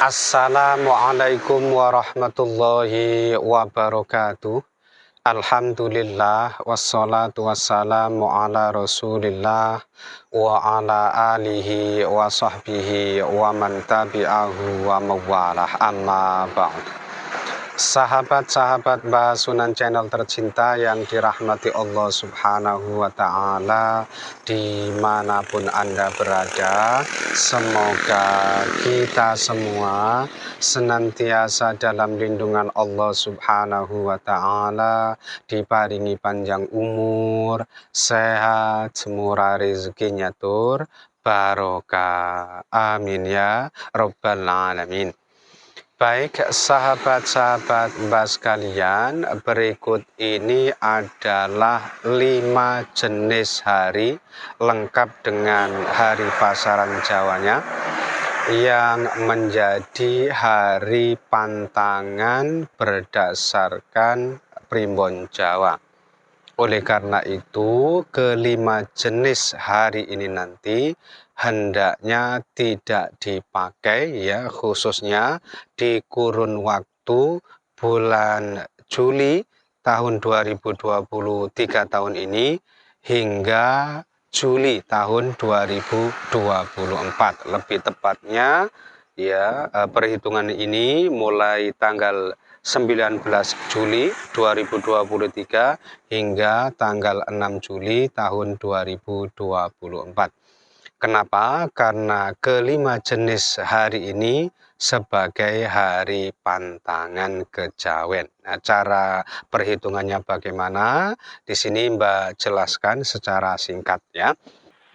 Assalamualaikum warahmatullahi wabarakatuh. Alhamdulillah wassalatu wassalamu ala rasulillah wa ala alihi wa sahbihi wa man tabi'ahu wa mawalah, amma ba'd. Sahabat-sahabat Basunan Channel tercinta yang dirahmati Allah Subhanahu wa Ta'ala, dimanapun Anda berada, semoga kita semua senantiasa dalam lindungan Allah Subhanahu wa Ta'ala, diparingi panjang umur, sehat, murah rezekinya tur, barokah. Amin ya Rabbal Alamin. Baik, sahabat-sahabat Mbak sekalian, berikut ini adalah 5 jenis hari lengkap dengan hari pasaran Jawanya yang menjadi hari pantangan berdasarkan Primbon Jawa. Oleh karena itu, kelima jenis hari ini nanti hendaknya tidak dipakai ya, khususnya di kurun waktu bulan Juli tahun 2023 tahun ini hingga Juli tahun 2024. Lebih tepatnya ya, perhitungan ini mulai tanggal 19 Juli 2023 hingga tanggal 6 Juli tahun 2024. Kenapa? Karena kelima jenis hari ini sebagai hari pantangan kejawen. Nah, cara perhitungannya bagaimana? Di sini Mbak jelaskan secara singkat ya.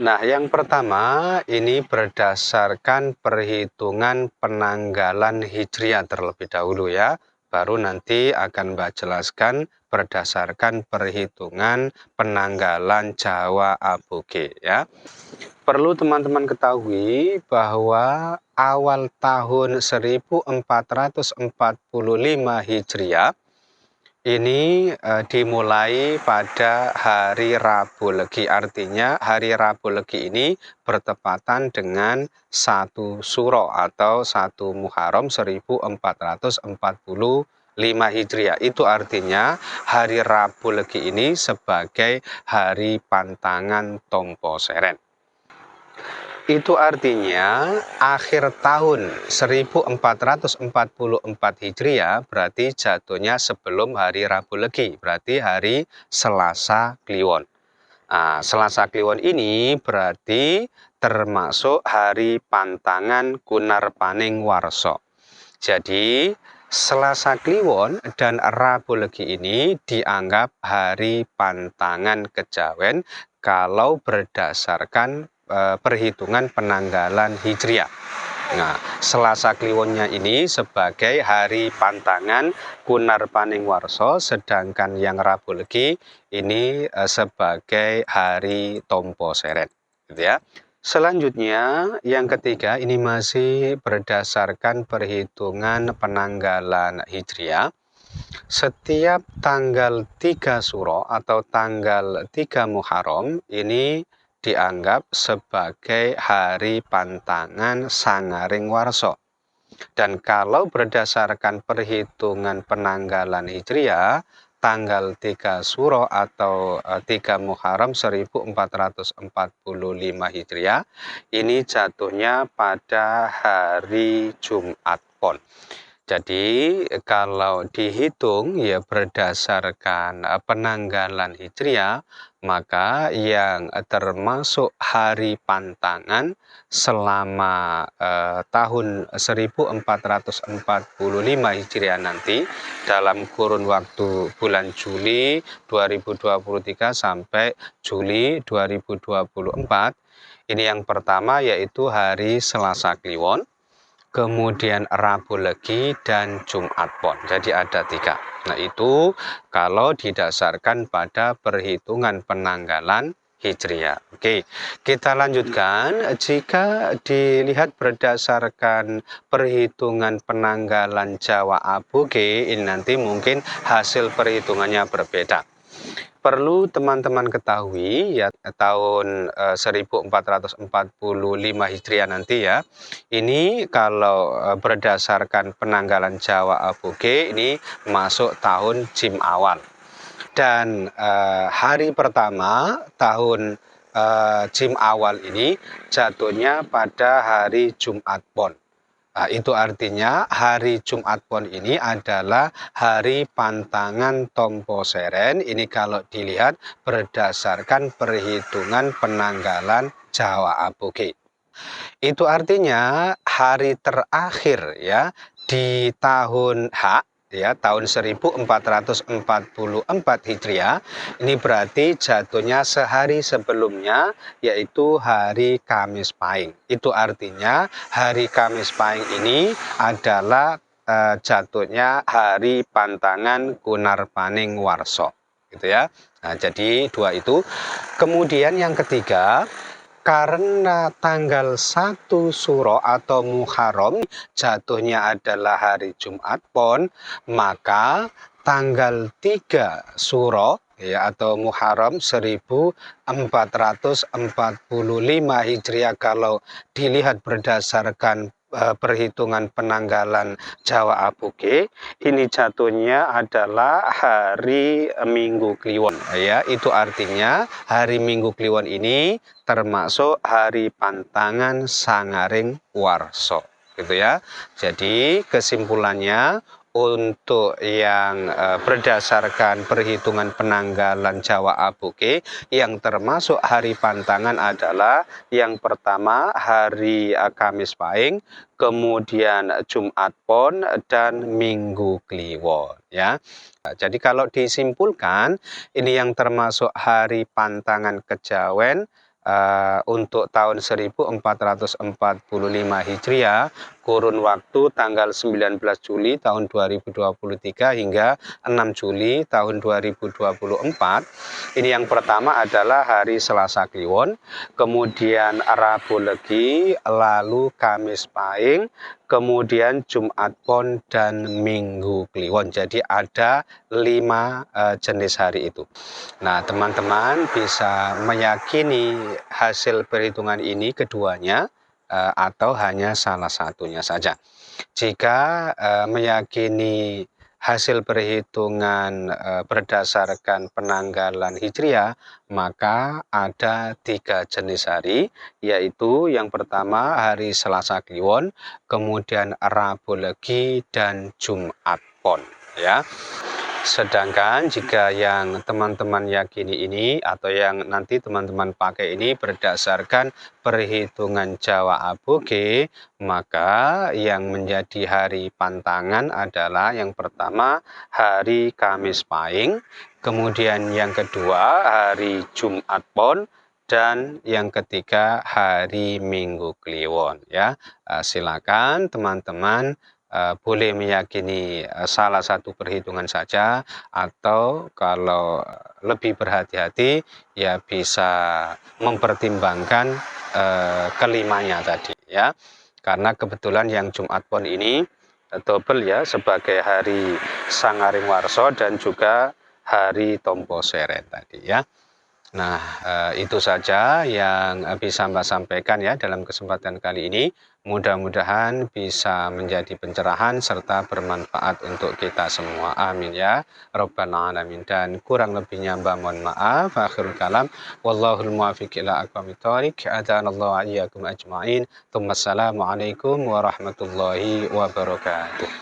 Nah, yang pertama ini berdasarkan perhitungan penanggalan Hijriah terlebih dahulu ya. Baru nanti akan Mbak jelaskan berdasarkan perhitungan penanggalan Jawa Aboge ya. Perlu teman-teman ketahui bahwa awal tahun 1445 Hijriah ini dimulai pada hari Rabu Legi. Artinya hari Rabu Legi ini bertepatan dengan 1 Suro atau 1 Muharram 1445 Hijriah. Itu artinya hari Rabu Legi ini sebagai hari pantangan Tompo Seren. Itu artinya akhir tahun 1444 Hijriah berarti jatuhnya sebelum hari Rabu Legi, berarti hari Selasa Kliwon. Nah, Selasa Kliwon ini berarti termasuk hari pantangan Kunarpaning Warso. Jadi Selasa Kliwon dan Rabu Legi ini dianggap hari pantangan kejawen kalau berdasarkan perhitungan penanggalan Hijriah. Nah, Selasa Kliwonnya ini sebagai hari pantangan Kunarpaning Warso, sedangkan yang Rabu Legi ini sebagai hari Tompo Seren, gitu ya. Selanjutnya, yang ketiga ini masih berdasarkan perhitungan penanggalan Hijriah. Setiap tanggal 3 Suro atau tanggal 3 Muharram ini dianggap sebagai hari pantangan Sangaring Warso. Dan kalau berdasarkan perhitungan penanggalan Hijriah, tanggal 3 Suro atau 3 Muharram 1445 Hijriah ini jatuhnya pada hari Jumat Pon. Jadi kalau dihitung ya berdasarkan penanggalan Hijriah, maka yang termasuk hari pantangan selama tahun 1445 Hijriah nanti dalam kurun waktu bulan Juli 2023 sampai Juli 2024, ini yang pertama yaitu hari Selasa Kliwon, kemudian Rabu Legi dan Jumat Pon. Jadi ada 3. Nah, itu kalau didasarkan pada perhitungan penanggalan Hijriah. Oke, kita lanjutkan. Jika dilihat berdasarkan perhitungan penanggalan Jawa Aboge, ini nanti mungkin hasil perhitungannya berbeda. Perlu teman-teman ketahui ya, tahun 1445 Hijriah nanti ya. Ini kalau berdasarkan penanggalan Jawa Aboge ini masuk tahun Jim awal. Dan hari pertama tahun Jim awal ini jatuhnya pada hari Jumat Pon. Nah, itu artinya hari Jumat Pon ini adalah hari pantangan Tompo Seren. Ini kalau dilihat berdasarkan perhitungan penanggalan Jawa Aboge. Itu artinya hari terakhir ya di tahun H ya, tahun 1444 Hijriah. Ini berarti jatuhnya sehari sebelumnya, yaitu hari Kamis Pahing. Itu artinya hari Kamis Pahing ini adalah jatuhnya hari pantangan Kunarpaning Warso, gitu ya. Nah, jadi dua itu. Kemudian yang ketiga, karena tanggal 1 Suro atau Muharram jatuhnya adalah hari Jumat Pon, maka tanggal 3 Suro ya atau Muharram 1445 Hijriah kalau dilihat berdasarkan perhitungan penanggalan Jawa Aboge, ini jatuhnya adalah hari Minggu Kliwon ya. Itu artinya hari Minggu Kliwon ini termasuk hari pantangan Sangaring Warso, gitu ya. Jadi kesimpulannya, untuk yang berdasarkan perhitungan penanggalan Jawa Aboge, yang termasuk hari pantangan adalah yang pertama hari Kamis Pahing, kemudian Jumat Pon, dan Minggu Kliwon ya. Jadi kalau disimpulkan, ini yang termasuk hari pantangan Kejawen untuk tahun 1445 Hijriah, kurun waktu tanggal 19 Juli tahun 2023 hingga 6 Juli tahun 2024. Ini yang pertama adalah hari Selasa Kliwon, kemudian Rabu Legi, lalu Kamis Pahing, kemudian Jumat Pon, dan Minggu Kliwon. Jadi ada 5 jenis hari itu. Nah, teman-teman bisa meyakini hasil perhitungan ini keduanya atau hanya salah satunya saja. Jika meyakini hasil perhitungan berdasarkan penanggalan Hijriah, maka ada 3 jenis hari, yaitu yang pertama hari Selasa Kliwon, kemudian Rabu Legi, dan Jumat Pon ya. Sedangkan jika yang teman-teman yakini ini atau yang nanti teman-teman pakai ini berdasarkan perhitungan Jawa Aboge, maka yang menjadi hari pantangan adalah yang pertama hari Kamis Pahing, kemudian yang kedua hari Jumat Pon, dan yang ketiga hari Minggu Kliwon ya. Silakan teman-teman boleh meyakini salah satu perhitungan saja, atau kalau lebih berhati-hati ya bisa mempertimbangkan kelimanya tadi ya, karena kebetulan yang Jumat Pon ini double ya, sebagai hari Sangaring Warso dan juga hari Tompo Seren tadi ya. Nah, itu saja yang bisa Mbak sampaikan ya dalam kesempatan kali ini. Mudah-mudahan bisa menjadi pencerahan serta bermanfaat untuk kita semua. Amin ya Rabbal Alamin. Dan kurang lebihnya Mbak mohon maaf. Akhirul kalam. Wallahul muwaffiq ila aqwamit thoriq. Adanallahu iyyakum ajma'in. Assalamualaikum warahmatullahi wabarakatuh.